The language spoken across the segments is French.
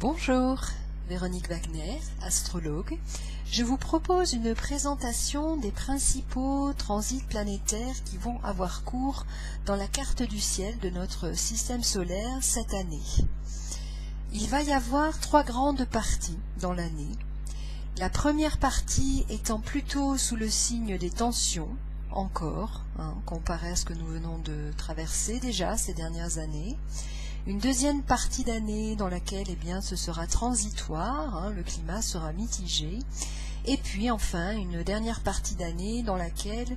Bonjour, Véronique Wagner, astrologue. Je vous propose une présentation des principaux transits planétaires qui vont avoir cours dans la carte du ciel de notre système solaire cette année. Il va y avoir 3 grandes parties dans l'année. La première partie étant plutôt sous le signe des tensions, encore, comparé à ce que nous venons de traverser déjà ces dernières années. Une deuxième partie d'année dans laquelle ce sera transitoire, le climat sera mitigé. Et puis enfin une dernière partie d'année dans laquelle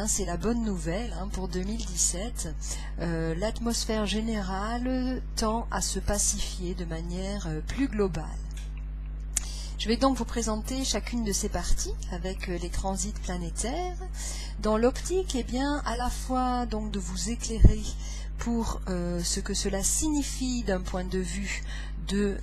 c'est la bonne nouvelle pour 2017. L'atmosphère générale tend à se pacifier de manière plus globale. Je vais donc vous présenter chacune de ces parties avec les transits planétaires dans l'optique à la fois donc de vous éclairer pour ce que cela signifie d'un point de vue de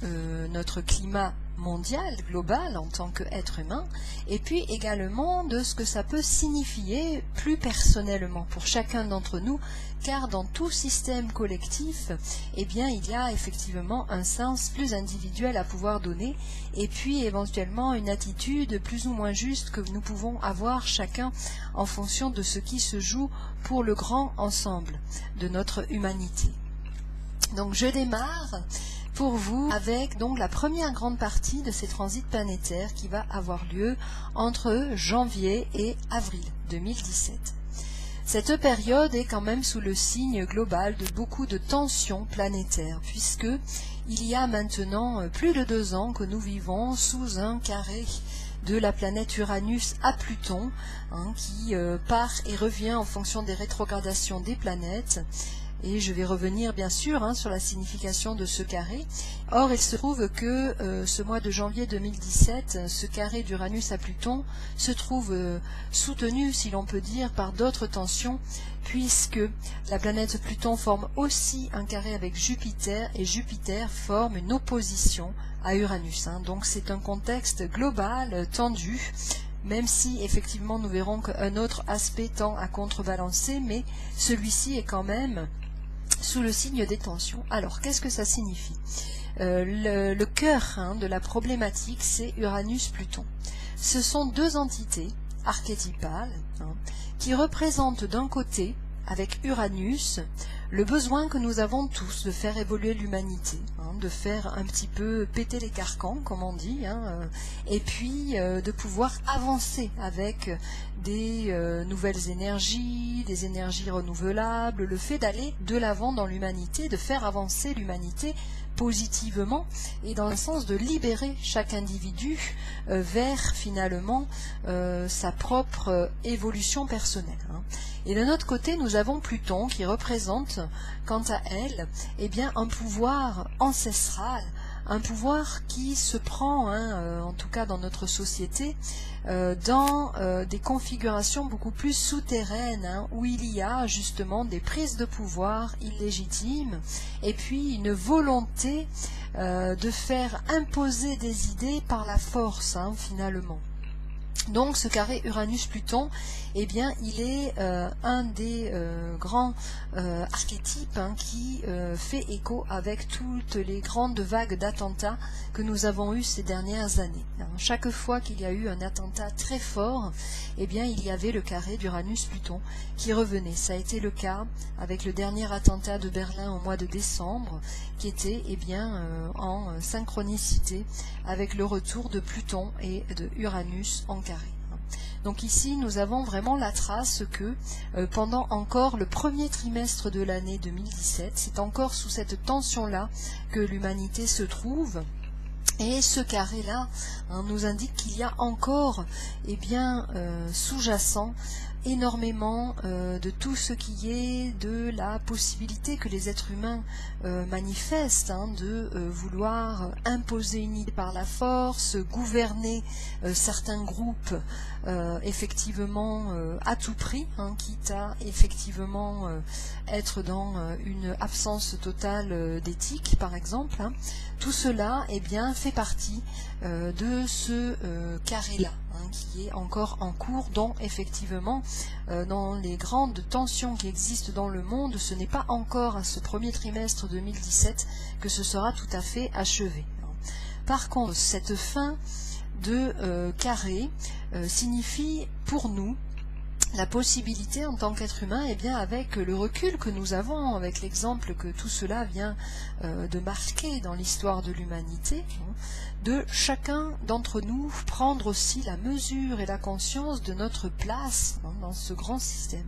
notre climat mondial, global, en tant qu'être humain, et puis également de ce que ça peut signifier plus personnellement pour chacun d'entre nous, car dans tout système collectif, il y a effectivement un sens plus individuel à pouvoir donner, et puis éventuellement une attitude plus ou moins juste que nous pouvons avoir chacun en fonction de ce qui se joue pour le grand ensemble de notre humanité. Donc je démarre pour vous avec donc la première grande partie de ces transits planétaires qui va avoir lieu entre janvier et avril 2017. Cette période est quand même sous le signe global de beaucoup de tensions planétaires, puisque il y a maintenant plus de 2 ans que nous vivons sous un carré de la planète Uranus à Pluton, qui part et revient en fonction des rétrogradations des planètes. Et je vais revenir bien sûr sur la signification de ce carré. Or, il se trouve que ce mois de janvier 2017, ce carré d'Uranus à Pluton se trouve soutenu, si l'on peut dire, par d'autres tensions, puisque la planète Pluton forme aussi un carré avec Jupiter, et Jupiter forme une opposition à Uranus. Donc c'est un contexte global, tendu, même si effectivement nous verrons qu'un autre aspect tend à contrebalancer, mais celui-ci est quand même sous le signe des tensions. Alors, qu'est-ce que ça signifie? Le cœur de la problématique, c'est Uranus-Pluton. Ce sont 2 entités archétypales qui représentent d'un côté, avec Uranus, le besoin que nous avons tous de faire évoluer l'humanité, de faire un petit peu péter les carcans, comme on dit, et puis de pouvoir avancer avec des nouvelles énergies, des énergies renouvelables, le fait d'aller de l'avant dans l'humanité, de faire avancer l'humanité positivement et dans le sens de libérer chaque individu vers finalement sa propre évolution personnelle. Et de notre côté, nous avons Pluton qui représente, quant à elle, un pouvoir ancestral, un pouvoir qui se prend, en tout cas dans notre société, dans des configurations beaucoup plus souterraines, où il y a justement des prises de pouvoir illégitimes, et puis une volonté de faire imposer des idées par la force, finalement. Donc ce carré Uranus-Pluton, il est un des grands archétypes qui fait écho avec toutes les grandes vagues d'attentats que nous avons eues ces dernières années. Chaque fois qu'il y a eu un attentat très fort, il y avait le carré d'Uranus-Pluton qui revenait. Ça a été le cas avec le dernier attentat de Berlin au mois de décembre, qui était en synchronicité avec le retour de Pluton et de Uranus en carré. Donc ici, nous avons vraiment la trace que pendant encore le premier trimestre de l'année 2017, c'est encore sous cette tension-là que l'humanité se trouve. Et ce carré-là nous indique qu'il y a encore sous-jacent énormément de tout ce qui est de la possibilité que les êtres humains manifestent de vouloir imposer une idée par la force, gouverner certains groupes effectivement à tout prix, quitte à effectivement être dans une absence totale d'éthique par exemple. Tout cela fait partie de ce carré-là, qui est encore en cours, dont effectivement dans les grandes tensions qui existent dans le monde, ce n'est pas encore à ce premier trimestre 2017 que ce sera tout à fait achevé. Par contre, cette fin de carré signifie pour nous la possibilité en tant qu'être humain, avec le recul que nous avons, avec l'exemple que tout cela vient de marquer dans l'histoire de l'humanité, de chacun d'entre nous prendre aussi la mesure et la conscience de notre place dans ce grand système.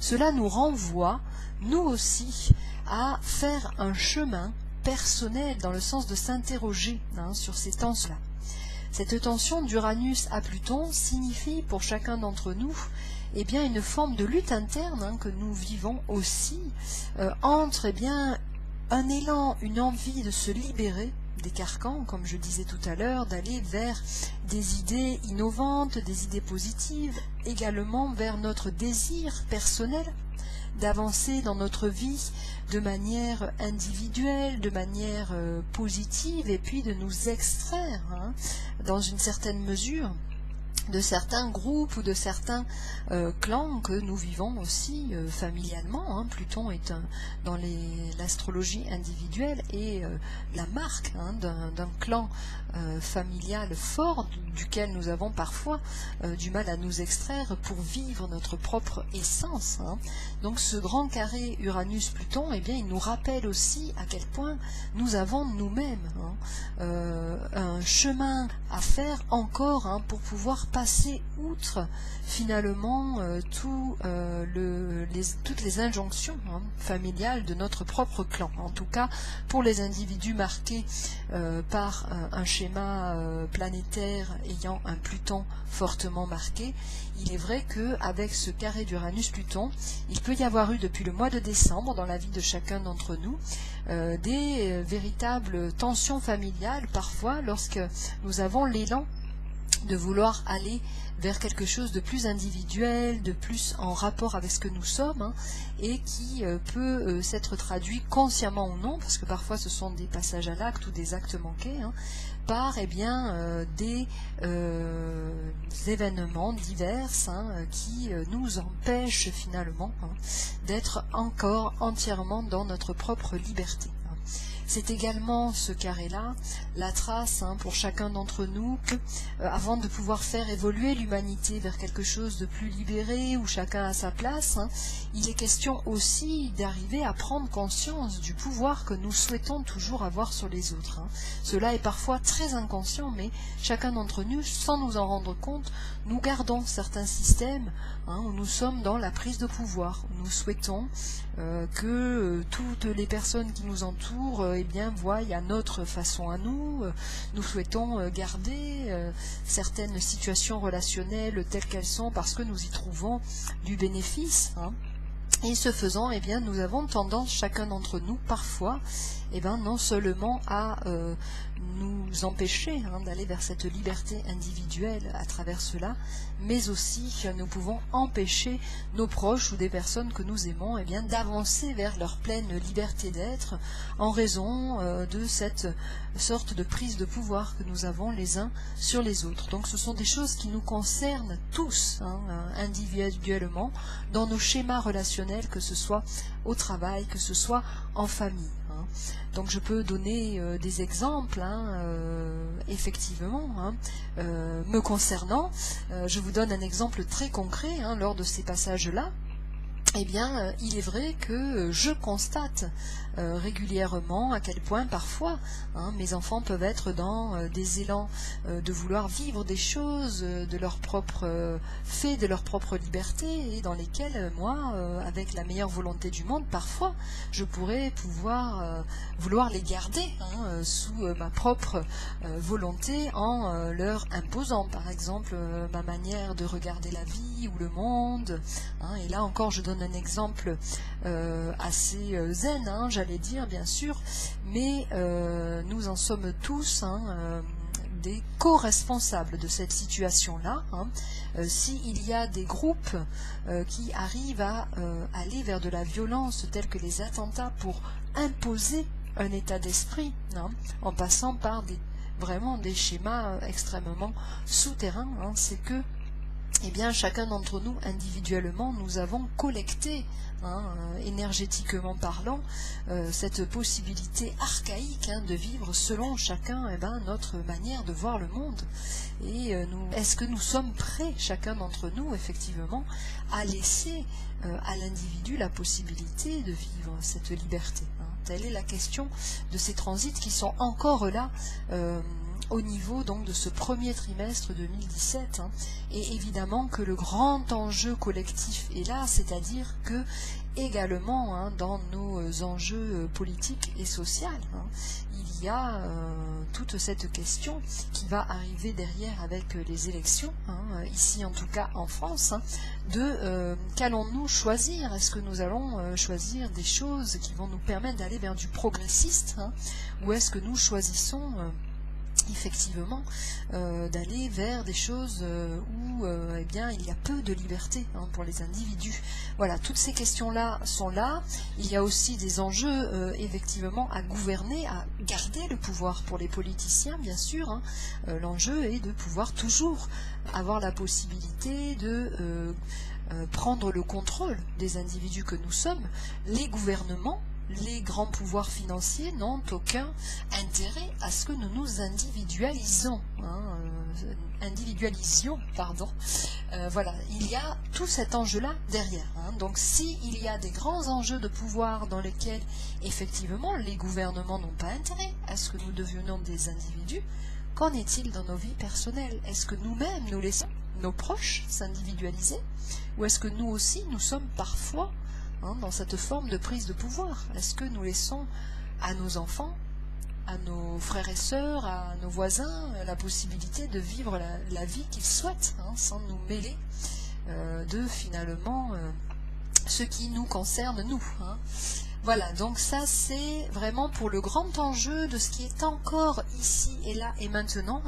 Cela nous renvoie, nous aussi, à faire un chemin personnel dans le sens de s'interroger sur ces tensions-là. Cette tension d'Uranus à Pluton signifie pour chacun d'entre nous une forme de lutte interne que nous vivons aussi entre un élan, une envie de se libérer des carcans, comme je disais tout à l'heure, d'aller vers des idées innovantes, des idées positives, également vers notre désir personnel, d'avancer dans notre vie de manière individuelle, de manière positive, et puis de nous extraire, dans une certaine mesure, de certains groupes ou de certains clans que nous vivons aussi familialement. Pluton est dans l'astrologie individuelle et la marque d'un clan familial fort duquel nous avons parfois du mal à nous extraire pour vivre notre propre essence. Donc ce grand carré Uranus-Pluton, il nous rappelle aussi à quel point nous avons nous-mêmes un chemin à faire encore pour pouvoir passer outre finalement toutes les injonctions familiales de notre propre clan. En tout cas, pour les individus marqués par un schéma planétaire ayant un Pluton fortement marqué, il est vrai qu'avec ce carré d'Uranus-Pluton, il peut y avoir eu depuis le mois de décembre dans la vie de chacun d'entre nous des véritables tensions familiales parfois lorsque nous avons l'élan de vouloir aller vers quelque chose de plus individuel, de plus en rapport avec ce que nous sommes, et qui peut s'être traduit consciemment ou non, parce que parfois ce sont des passages à l'acte ou des actes manqués, par des événements divers qui nous empêchent finalement d'être encore entièrement dans notre propre liberté. C'est également ce carré-là, la trace pour chacun d'entre nous, que avant de pouvoir faire évoluer l'humanité vers quelque chose de plus libéré, où chacun a sa place, il est question aussi d'arriver à prendre conscience du pouvoir que nous souhaitons toujours avoir sur les autres. Cela est parfois très inconscient, mais chacun d'entre nous, sans nous en rendre compte, nous gardons certains systèmes où nous sommes dans la prise de pouvoir. Nous souhaitons que toutes les personnes qui nous entourent voient à notre façon à nous. Nous souhaitons garder certaines situations relationnelles telles qu'elles sont parce que nous y trouvons du bénéfice. Et ce faisant, nous avons tendance, chacun d'entre nous, parfois, non seulement à nous empêcher d'aller vers cette liberté individuelle à travers cela, mais aussi nous pouvons empêcher nos proches ou des personnes que nous aimons d'avancer vers leur pleine liberté d'être en raison de cette sorte de prise de pouvoir que nous avons les uns sur les autres. Donc ce sont des choses qui nous concernent tous individuellement dans nos schémas relationnels, que ce soit au travail, que ce soit en famille. Donc je peux donner des exemples effectivement me concernant. Je vous donne un exemple très concret lors de ces passages-là. Il est vrai que je constate régulièrement à quel point parfois mes enfants peuvent être dans des élans de vouloir vivre des choses de leur propre fait, de leur propre liberté, et dans lesquelles moi, avec la meilleure volonté du monde, parfois je pourrais vouloir les garder sous ma propre volonté en leur imposant par exemple ma manière de regarder la vie ou le monde. Et là encore je donne un exemple assez zen, j'allais dire bien sûr, mais nous en sommes tous des co-responsables de cette situation-là. S'il y a des groupes qui arrivent à aller vers de la violence telle que les attentats pour imposer un état d'esprit, en passant par vraiment des schémas extrêmement souterrains, c'est que eh bien, chacun d'entre nous, individuellement, nous avons collecté, énergétiquement parlant, cette possibilité archaïque de vivre selon chacun notre manière de voir le monde. Et est-ce que nous sommes prêts, chacun d'entre nous, effectivement, à laisser à l'individu la possibilité de vivre cette liberté, Telle est la question de ces transits qui sont encore là, au niveau donc de ce premier trimestre 2017, et évidemment que le grand enjeu collectif est là, c'est-à-dire que également dans nos enjeux politiques et sociaux, il y a toute cette question qui va arriver derrière avec les élections, ici en tout cas en France, de qu'allons-nous choisir? Est-ce que nous allons choisir des choses qui vont nous permettre d'aller vers du progressiste, ou est-ce que nous choisissons effectivement d'aller vers des choses où il y a peu de liberté pour les individus. Voilà, toutes ces questions-là sont là. Il y a aussi des enjeux effectivement à gouverner, à garder le pouvoir pour les politiciens, bien sûr. L'enjeu est de pouvoir toujours avoir la possibilité de prendre le contrôle des individus que nous sommes. Les gouvernements, les grands pouvoirs financiers n'ont aucun intérêt à ce que nous nous individualisions. Voilà, il y a tout cet enjeu-là derrière. Donc s'il y a des grands enjeux de pouvoir dans lesquels effectivement les gouvernements n'ont pas intérêt à ce que nous devenions des individus, qu'en est-il dans nos vies personnelles? Est-ce que nous-mêmes nous laissons nos proches s'individualiser, ou est-ce que nous aussi nous sommes parfois dans cette forme de prise de pouvoir? Est-ce que nous laissons à nos enfants, à nos frères et sœurs, à nos voisins, la possibilité de vivre la vie qu'ils souhaitent, sans nous mêler de finalement ce qui nous concerne nous. Voilà, donc ça c'est vraiment pour le grand enjeu de ce qui est encore ici et là et maintenant,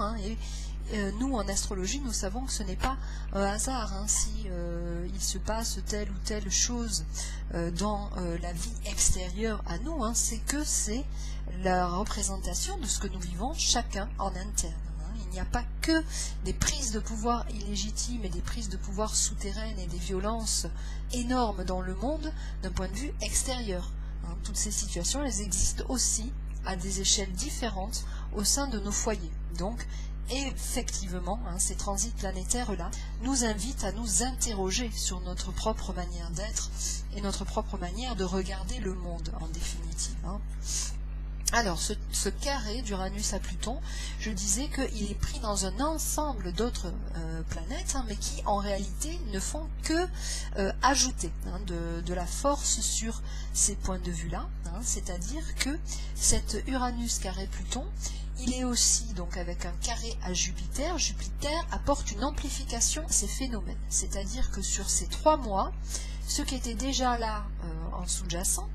nous, en astrologie, nous savons que ce n'est pas un hasard si il se passe telle ou telle chose dans la vie extérieure à nous, c'est que c'est la représentation de ce que nous vivons chacun en interne. Il n'y a pas que des prises de pouvoir illégitimes et des prises de pouvoir souterraines et des violences énormes dans le monde d'un point de vue extérieur. Toutes ces situations, elles existent aussi à des échelles différentes au sein de nos foyers. Donc, effectivement, ces transits planétaires-là nous invitent à nous interroger sur notre propre manière d'être et notre propre manière de regarder le monde, en définitive. Alors, ce carré d'Uranus à Pluton, je disais qu'il est pris dans un ensemble d'autres planètes, mais qui, en réalité, ne font que ajouter de la force sur ces points de vue-là. C'est-à-dire que cet Uranus carré Pluton, il est aussi donc avec un carré à Jupiter. Jupiter apporte une amplification à ces phénomènes. C'est-à-dire que sur ces 3 mois, ce qui était déjà là en sous-jacent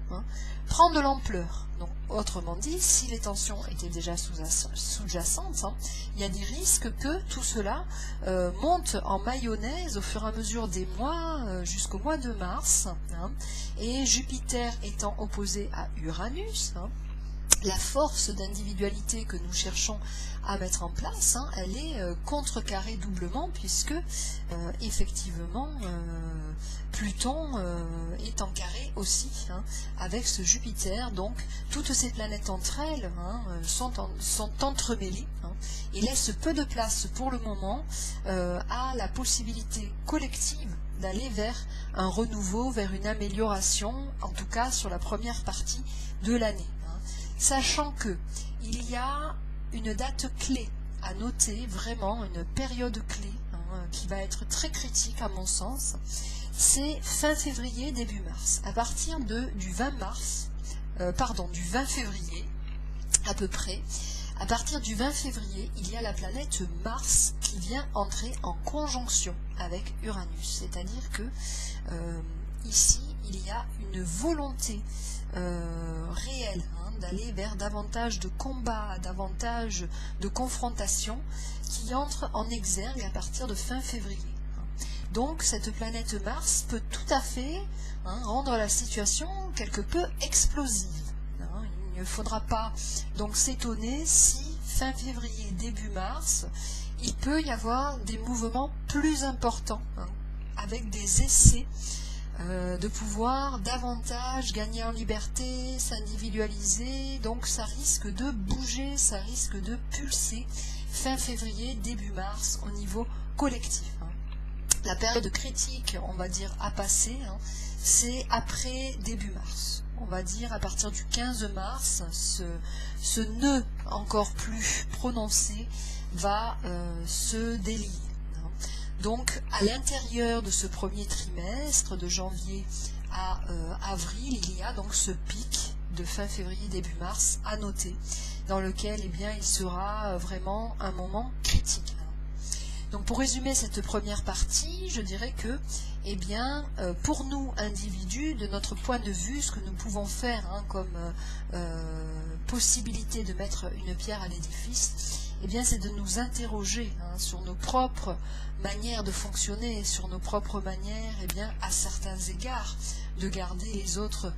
prend de l'ampleur. Donc, autrement dit, si les tensions étaient déjà sous-jacentes, il y a des risques que tout cela monte en mayonnaise au fur et à mesure des mois jusqu'au mois de mars. Et Jupiter étant opposé à Uranus, la force d'individualité que nous cherchons à mettre en place, elle est contrecarrée doublement, puisque effectivement Pluton est en carré aussi avec ce Jupiter. Donc toutes ces planètes entre elles sont entremêlées et laissent peu de place pour le moment à la possibilité collective d'aller vers un renouveau, vers une amélioration, en tout cas sur la première partie de l'année. Sachant que il y a une date clé à noter, vraiment une période clé qui va être très critique à mon sens, c'est fin février, début mars. À partir du 20 février à peu près, à partir du 20 février, il y a la planète Mars qui vient entrer en conjonction avec Uranus. C'est-à-dire que ici, il y a une volonté réel, d'aller vers davantage de combats, davantage de confrontations qui entrent en exergue à partir de fin février. Donc cette planète Mars peut tout à fait rendre la situation quelque peu explosive. Il ne faudra pas donc s'étonner si fin février, début mars, il peut y avoir des mouvements plus importants, avec des essais de pouvoir davantage gagner en liberté, s'individualiser, donc ça risque de bouger, ça risque de pulser fin février, début mars au niveau collectif. La période critique, on va dire, à passer, c'est après début mars. On va dire à partir du 15 mars, ce nœud encore plus prononcé va se délier. Donc, à l'intérieur de ce premier trimestre, de janvier à avril, il y a donc ce pic de fin février, début mars à noter, dans lequel il sera vraiment un moment critique. Donc, pour résumer cette première partie, je dirais que, pour nous, individus, de notre point de vue, ce que nous pouvons faire comme possibilité de mettre une pierre à l'édifice, c'est de nous interroger sur nos propres manières de fonctionner, sur nos propres manières, à certains égards, de garder les autres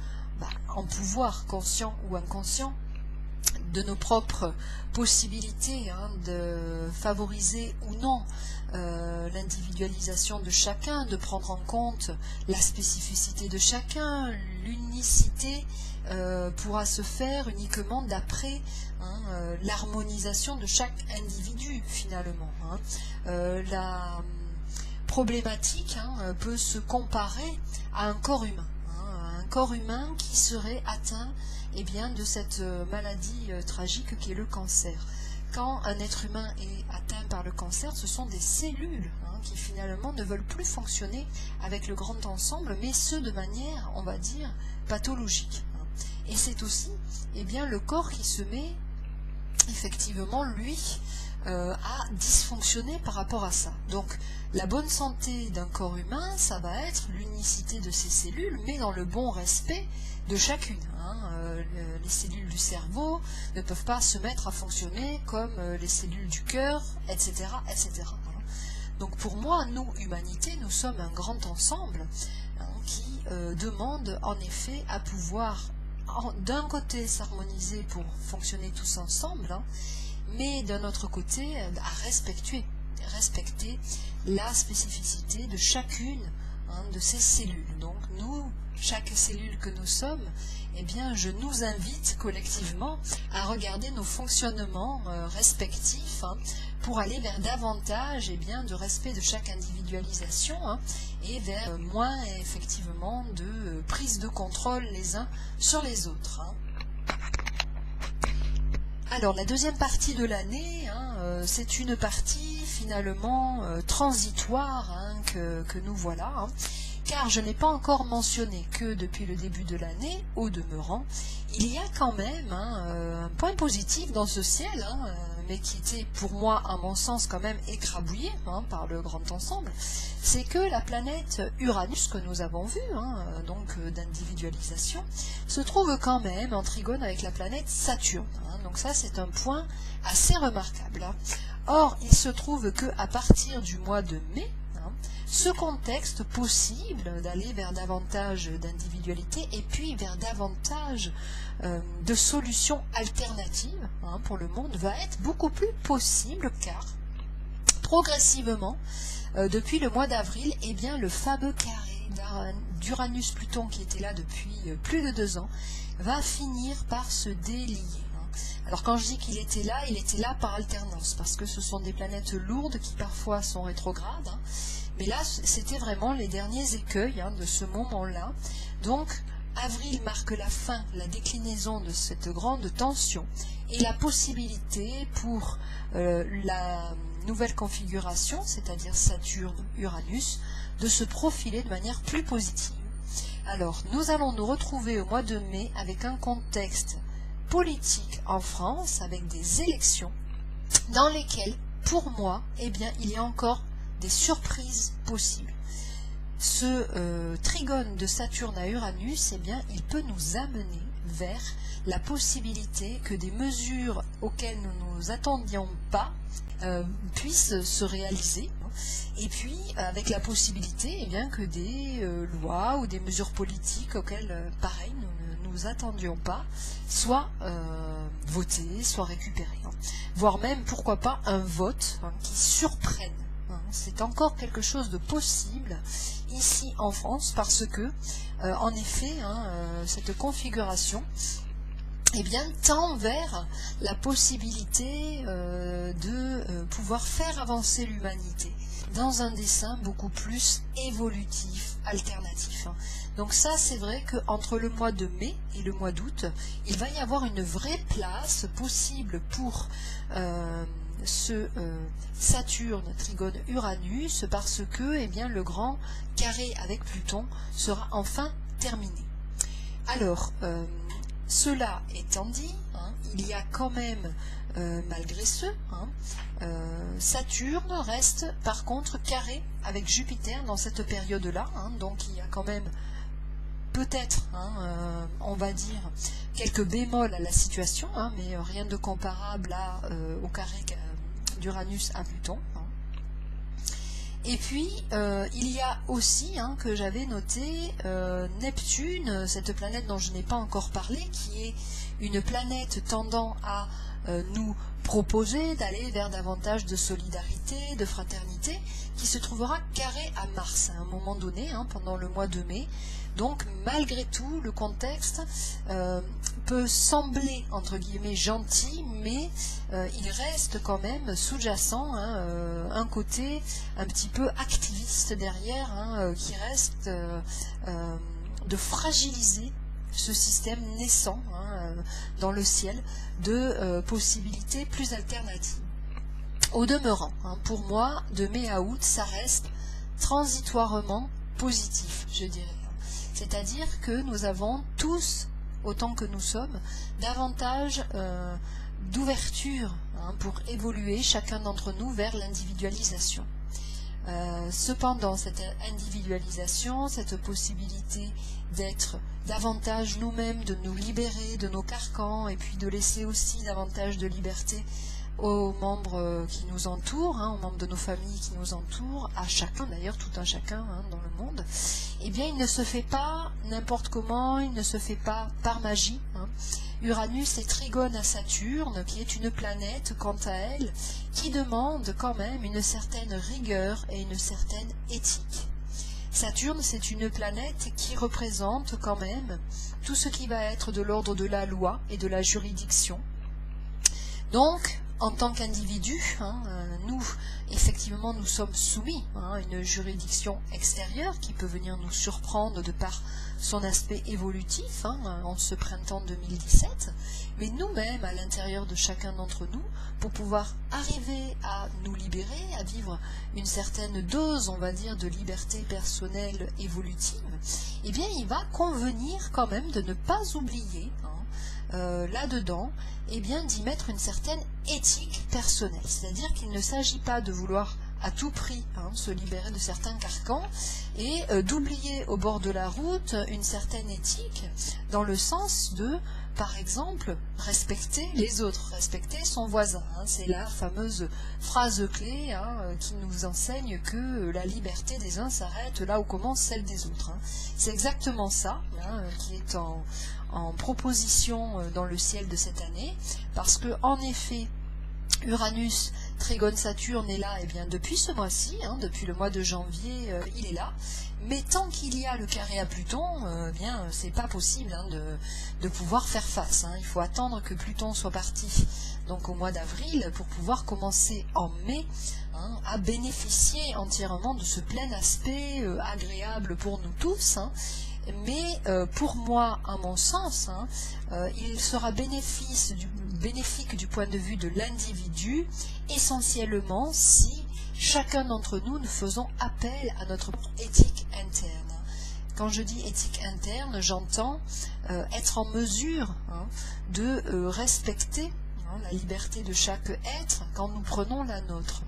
en pouvoir, conscient ou inconscient, de nos propres possibilités de favoriser ou non l'individualisation de chacun, de prendre en compte la spécificité de chacun. L'unicité pourra se faire uniquement d'après l'harmonisation de chaque individu finalement. La problématique peut se comparer à un corps humain, un corps humain qui serait atteint de cette maladie tragique qui est le cancer. Quand un être humain est atteint par le cancer, ce sont des cellules qui finalement ne veulent plus fonctionner avec le grand ensemble, mais ce de manière, on va dire, pathologique. Et c'est aussi le corps qui se met effectivement, lui, à dysfonctionner par rapport à ça. Donc, la bonne santé d'un corps humain, ça va être l'unicité de ses cellules, mais dans le bon respect de chacune. Les cellules du cerveau ne peuvent pas se mettre à fonctionner comme les cellules du cœur, etc., etc. Donc, pour moi, nous, humanité, nous sommes un grand ensemble qui demande en effet à pouvoir d'un côté s'harmoniser pour fonctionner tous ensemble, mais d'un autre côté à respecter la spécificité de chacune de ces cellules. Donc nous, chaque cellule que nous sommes, je nous invite collectivement à regarder nos fonctionnements respectifs pour aller vers davantage de respect de chaque individualisation et vers moins effectivement de prise de contrôle les uns sur les autres. Alors la deuxième partie de l'année, c'est une partie finalement transitoire que nous voilà, car je n'ai pas encore mentionné que depuis le début de l'année, au demeurant, il y a quand même un point positif dans ce ciel, mais qui était pour moi, à mon sens, quand même écrabouillé par le grand ensemble, c'est que la planète Uranus, que nous avons vue, donc d'individualisation, se trouve quand même en trigone avec la planète Saturne. Donc ça, c'est un point assez remarquable. Or, il se trouve qu'à partir du mois de mai, ce contexte possible d'aller vers davantage d'individualité et puis vers davantage de solutions alternatives pour le monde va être beaucoup plus possible, car progressivement, depuis le mois d'avril, le fameux carré d'Uranus-Pluton qui était là depuis plus de 2 ans va finir par se délier. Alors quand je dis qu'il était là par alternance, parce que ce sont des planètes lourdes qui parfois sont rétrogrades, mais là c'était vraiment les derniers écueils de ce moment-là. Donc avril marque la fin, la déclinaison de cette grande tension et la possibilité pour la nouvelle configuration, c'est-à-dire Saturne-Uranus, de se profiler de manière plus positive. Alors nous allons nous retrouver au mois de mai avec un contexte politique en France, avec des élections dans lesquelles, pour moi, il y a encore des surprises possibles. ce trigone de Saturne à Uranus, eh bien, il peut nous amener vers la possibilité que des mesures auxquelles nous ne nous attendions pas puissent se réaliser, et puis avec la possibilité eh bien, que des lois ou des mesures politiques auxquelles, pareil, nous ne nous attendions pas, soient votées, soient récupérées. Voire même, pourquoi pas, un vote qui surprenne. C'est encore quelque chose de possible ici en France, parce que, en effet, cette configuration eh bien, tend vers la possibilité de pouvoir faire avancer l'humanité dans un dessin beaucoup plus évolutif, alternatif. Donc ça, c'est vrai qu'entre le mois de mai et le mois d'août, il va y avoir une vraie place possible pour ce Saturne trigone Uranus, parce que eh bien, le grand carré avec Pluton sera enfin terminé. Alors, cela étant dit, il y a quand même, malgré ce, Saturne reste par contre carré avec Jupiter dans cette période-là, donc il y a quand même peut-être, on va dire, quelques bémols à la situation, mais rien de comparable au carré d'Uranus à Pluton. Et puis, il y a aussi, que j'avais noté, Neptune, cette planète dont je n'ai pas encore parlé, qui est une planète tendant à nous proposer d'aller vers davantage de solidarité, de fraternité, qui se trouvera carré à Mars à un moment donné, pendant le mois de mai. Donc, malgré tout, le contexte peut sembler, entre guillemets, gentil, mais il reste quand même sous-jacent, un côté un petit peu activiste derrière, qui reste de fragiliser ce système naissant dans le ciel de possibilités plus alternatives. Au demeurant, pour moi, de mai à août, ça reste transitoirement positif, je dirais. C'est-à-dire que nous avons tous, autant que nous sommes, davantage d'ouverture pour évoluer chacun d'entre nous vers l'individualisation. Cependant, cette individualisation, cette possibilité d'être davantage nous-mêmes, de nous libérer de nos carcans, et puis de laisser aussi davantage de liberté aux membres qui nous entourent, aux membres de nos familles qui nous entourent, à chacun d'ailleurs, tout un chacun dans le monde, eh bien il ne se fait pas n'importe comment, il ne se fait pas par magie. Uranus est trigone à Saturne, qui est une planète, quant à elle, qui demande quand même une certaine rigueur et une certaine éthique. Saturne, c'est une planète qui représente quand même tout ce qui va être de l'ordre de la loi et de la juridiction. Donc, en tant qu'individus, nous, effectivement, nous sommes soumis à une juridiction extérieure qui peut venir nous surprendre de par son aspect évolutif, en ce printemps 2017, mais nous-mêmes, à l'intérieur de chacun d'entre nous, pour pouvoir arriver à nous libérer, à vivre une certaine dose, on va dire, de liberté personnelle évolutive, eh bien, il va convenir quand même de ne pas oublier, là-dedans, eh bien, d'y mettre une certaine éthique personnelle. C'est-à-dire qu'il ne s'agit pas de vouloir à tout prix se libérer de certains carcans et d'oublier au bord de la route une certaine éthique dans le sens de, par exemple, respecter les autres, respecter son voisin. C'est la fameuse phrase clé qui nous enseigne que la liberté des uns s'arrête là où commence celle des autres. C'est exactement ça qui est en proposition dans le ciel de cette année, parce que en effet, Uranus, trigone Saturne est là depuis ce mois-ci, depuis le mois de janvier, il est là. Mais tant qu'il y a le carré à Pluton, c'est pas possible de pouvoir faire face. Il faut attendre que Pluton soit parti donc au mois d'avril pour pouvoir commencer en mai à bénéficier entièrement de ce plein aspect agréable pour nous tous. Mais pour moi, à mon sens, il sera bénéfique du point de vue de l'individu, essentiellement si chacun d'entre nous faisons appel à notre éthique interne. Quand je dis éthique interne, j'entends être en mesure de respecter la liberté de chaque être quand nous prenons la nôtre.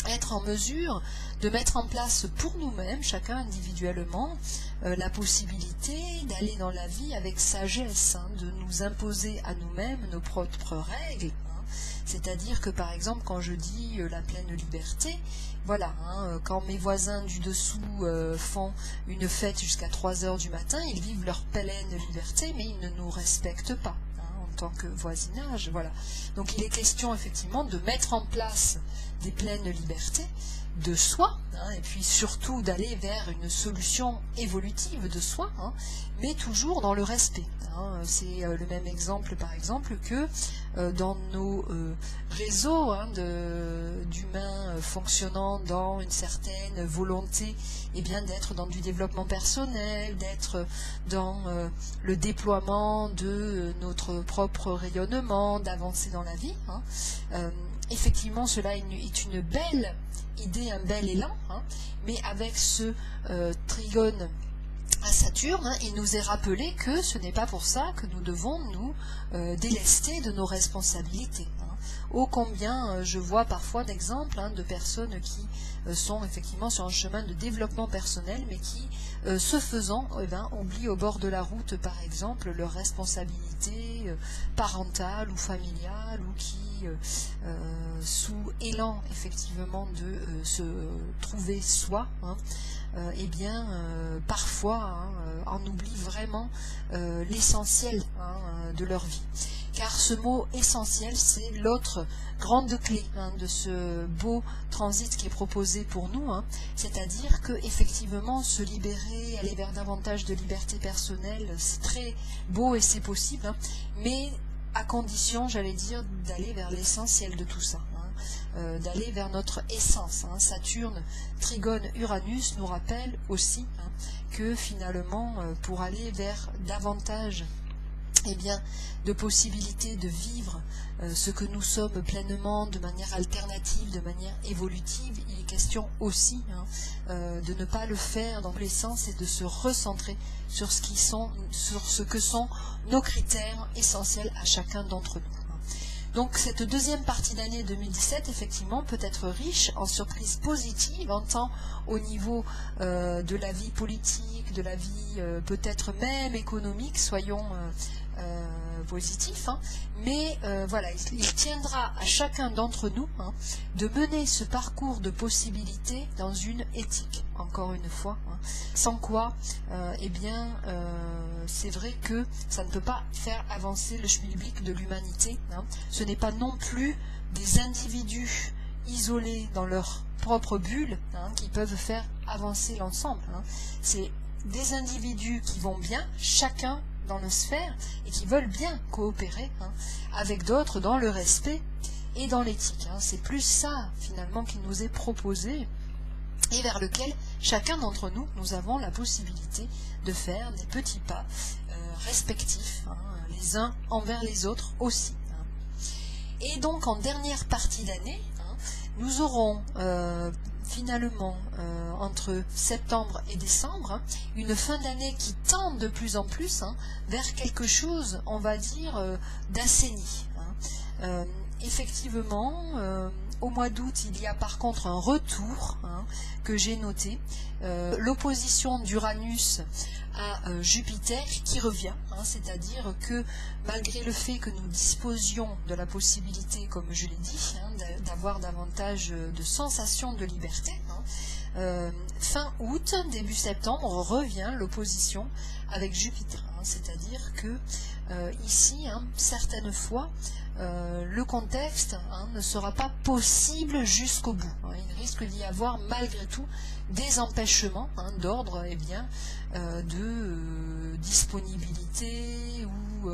être en mesure de mettre en place pour nous-mêmes, chacun individuellement, la possibilité d'aller dans la vie avec sagesse, hein, de nous imposer à nous-mêmes nos propres règles. Hein. C'est-à-dire que par exemple, quand je dis la pleine liberté, voilà, hein, quand mes voisins du dessous font une fête jusqu'à 3 heures du matin, ils vivent leur pleine liberté, mais ils ne nous respectent pas en tant que voisinage. Voilà. Donc il est question effectivement de mettre en place des pleines libertés de soi, hein, et puis surtout d'aller vers une solution évolutive de soi, hein, mais toujours dans le respect. Hein. C'est le même exemple par exemple que dans nos réseaux hein, d'humains fonctionnant dans une certaine volonté bien d'être dans du développement personnel, d'être dans le déploiement de notre propre rayonnement, d'avancer dans la vie. Hein. Effectivement, cela est une belle idée, un bel élan, hein, mais avec ce trigone à Saturne, hein, il nous est rappelé que ce n'est pas pour ça que nous devons nous délester de nos responsabilités. Hein. Ô combien je vois parfois d'exemples hein, de personnes qui sont effectivement sur un chemin de développement personnel, mais qui, ce faisant, oublient au bord de la route, par exemple, leurs responsabilités parentales ou familiales, ou qui, sous élan effectivement de se trouver soi, hein, parfois en oublient vraiment l'essentiel hein, de leur vie. Car ce mot essentiel, c'est l'autre grande clé hein, de ce beau transit qui est proposé pour nous, hein, c'est-à-dire que effectivement se libérer, aller vers davantage de liberté personnelle, c'est très beau et c'est possible, hein, mais à condition, j'allais dire, d'aller vers l'essentiel de tout ça. D'aller vers notre essence. Hein. Saturne, Trigone, Uranus nous rappelle aussi hein, que finalement, pour aller vers davantage de possibilités de vivre ce que nous sommes pleinement de manière alternative, de manière évolutive, il est question aussi hein, de ne pas le faire dans tous les sens et de se recentrer sur ce que sont nos critères essentiels à chacun d'entre nous. Donc cette deuxième partie d'année 2017, effectivement, peut être riche en surprises positives, en tant au niveau de la vie politique, de la vie peut-être même économique, soyons positifs, hein. Mais voilà, il tiendra à chacun d'entre nous hein, de mener ce parcours de possibilités dans une éthique, encore une fois, hein, sans quoi, c'est vrai que ça ne peut pas faire avancer le schmilblick de l'humanité. Hein. Ce n'est pas non plus des individus isolés dans leur propre bulle hein, qui peuvent faire avancer l'ensemble. Hein. C'est des individus qui vont bien, chacun dans le sphère, et qui veulent bien coopérer hein, avec d'autres dans le respect et dans l'éthique. Hein. C'est plus ça, finalement, qui nous est proposé et vers lequel chacun d'entre nous, nous avons la possibilité de faire des petits pas respectifs, hein, les uns envers les autres aussi. Hein. Et donc, en dernière partie d'année, hein, nous aurons finalement, entre septembre et décembre, hein, une fin d'année qui tend de plus en plus hein, vers quelque chose, on va dire, d'assaini. Hein. Effectivement, au mois d'août, il y a par contre un retour hein, que j'ai noté, l'opposition d'Uranus à Jupiter qui revient, hein, c'est-à-dire que malgré le fait que nous disposions de la possibilité, comme je l'ai dit, hein, d'avoir davantage de sensations de liberté, hein, fin août, début septembre, revient l'opposition avec Jupiter, hein, c'est-à-dire que ici, hein, certaines fois, le contexte hein, ne sera pas possible jusqu'au bout. Hein. Il risque d'y avoir malgré tout des empêchements hein, d'ordre de disponibilité ou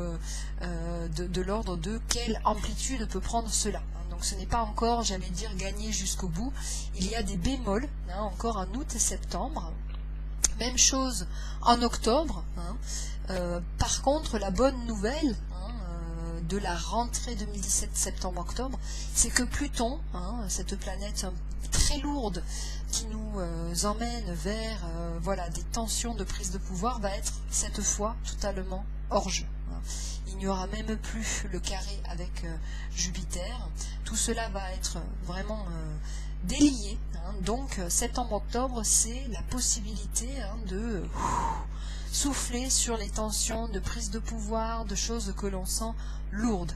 de l'ordre de quelle amplitude peut prendre cela. Hein. Donc ce n'est pas encore, j'allais dire, gagné jusqu'au bout. Il y a des bémols, hein, encore en août et septembre. Même chose en octobre. Hein. Par contre, la bonne nouvelle de la rentrée 2017 septembre-octobre, c'est que Pluton, hein, cette planète très lourde qui nous emmène vers voilà, des tensions de prise de pouvoir, va être cette fois totalement hors jeu. Hein. Il n'y aura même plus le carré avec Jupiter. Tout cela va être vraiment délié. Donc septembre-octobre, c'est la possibilité de souffler sur les tensions de prise de pouvoir, de choses que l'on sent lourdes.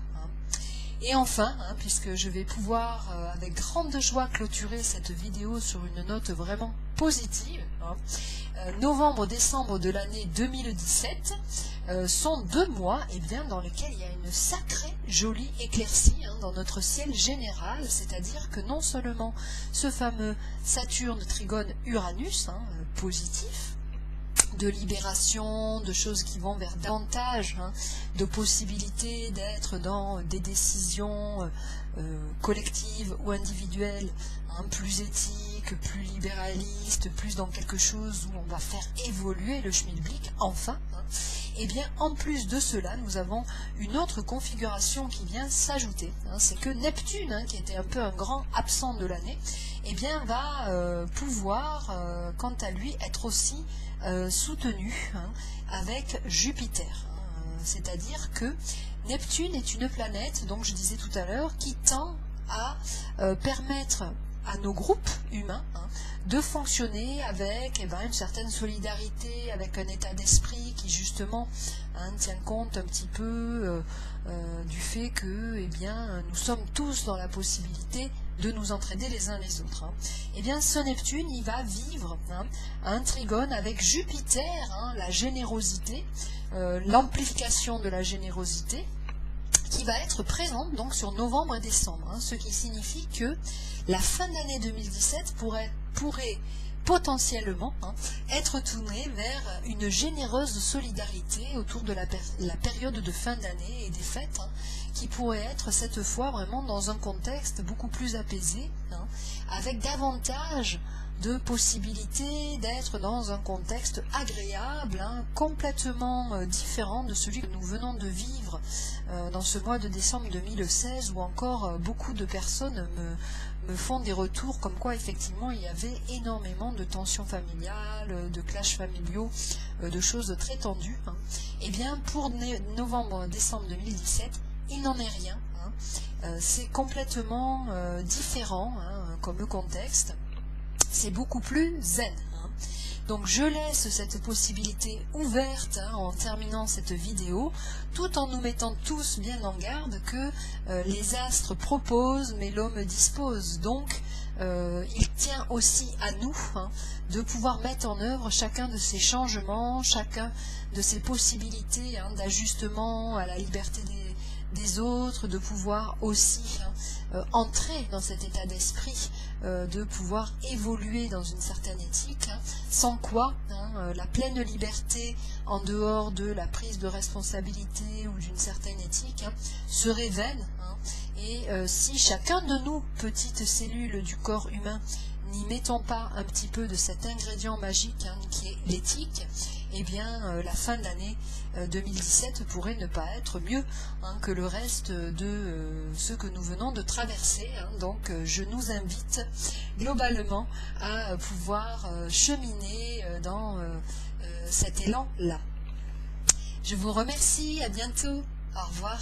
Et enfin, puisque je vais pouvoir avec grande joie clôturer cette vidéo sur une note vraiment positive, novembre-décembre de l'année 2017 sont 2 mois dans lesquels il y a une sacrée jolie éclaircie dans notre ciel général, c'est-à-dire que non seulement ce fameux Saturne trigone Uranus, positif, de libération, de choses qui vont vers davantage de possibilités d'être dans des décisions collectives ou individuelles, plus éthiques, plus libéralistes, plus dans quelque chose où on va faire évoluer le schmilblick, enfin. Et bien en plus de cela, nous avons une autre configuration qui vient s'ajouter. C'est que Neptune, qui était un peu un grand absent de l'année, va pouvoir, quant à lui, être aussi soutenu avec Jupiter. C'est-à-dire que Neptune est une planète, donc je disais tout à l'heure, qui tend à permettre à nos groupes humains de fonctionner avec une certaine solidarité, avec un état d'esprit qui justement tient compte un petit peu du fait que nous sommes tous dans la possibilité de nous entraider les uns les autres. Ce Neptune, il va vivre un trigone avec Jupiter, la générosité, l'amplification de la générosité, qui va être présente donc sur novembre et décembre, ce qui signifie que la fin d'année 2017 pourrait potentiellement être tournée vers une généreuse solidarité autour de la période de fin d'année et des fêtes, qui pourrait être cette fois vraiment dans un contexte beaucoup plus apaisé, avec davantage de possibilités d'être dans un contexte agréable, complètement différent de celui que nous venons de vivre dans ce mois de décembre 2016, où encore beaucoup de personnes me font des retours comme quoi effectivement il y avait énormément de tensions familiales, de clashs familiaux, de choses très tendues. Pour novembre-décembre 2017, il n'en est rien. C'est complètement différent comme contexte. C'est beaucoup plus zen. Donc je laisse cette possibilité ouverte en terminant cette vidéo, tout en nous mettant tous bien en garde que les astres proposent, mais l'homme dispose. Donc il tient aussi à nous de pouvoir mettre en œuvre chacun de ces changements, chacun de ces possibilités d'ajustement à la liberté des autres, de pouvoir aussi entrer dans cet état d'esprit, de pouvoir évoluer dans une certaine éthique, sans quoi la pleine liberté en dehors de la prise de responsabilité ou d'une certaine éthique serait vaine. Et si chacun de nous, petites cellules du corps humain, n'y mettons pas un petit peu de cet ingrédient magique qui est l'éthique, la fin de l'année 2017 pourrait ne pas être mieux que le reste de ce que nous venons de traverser. Donc je nous invite globalement à pouvoir cheminer dans cet élan-là. Je vous remercie, à bientôt, au revoir.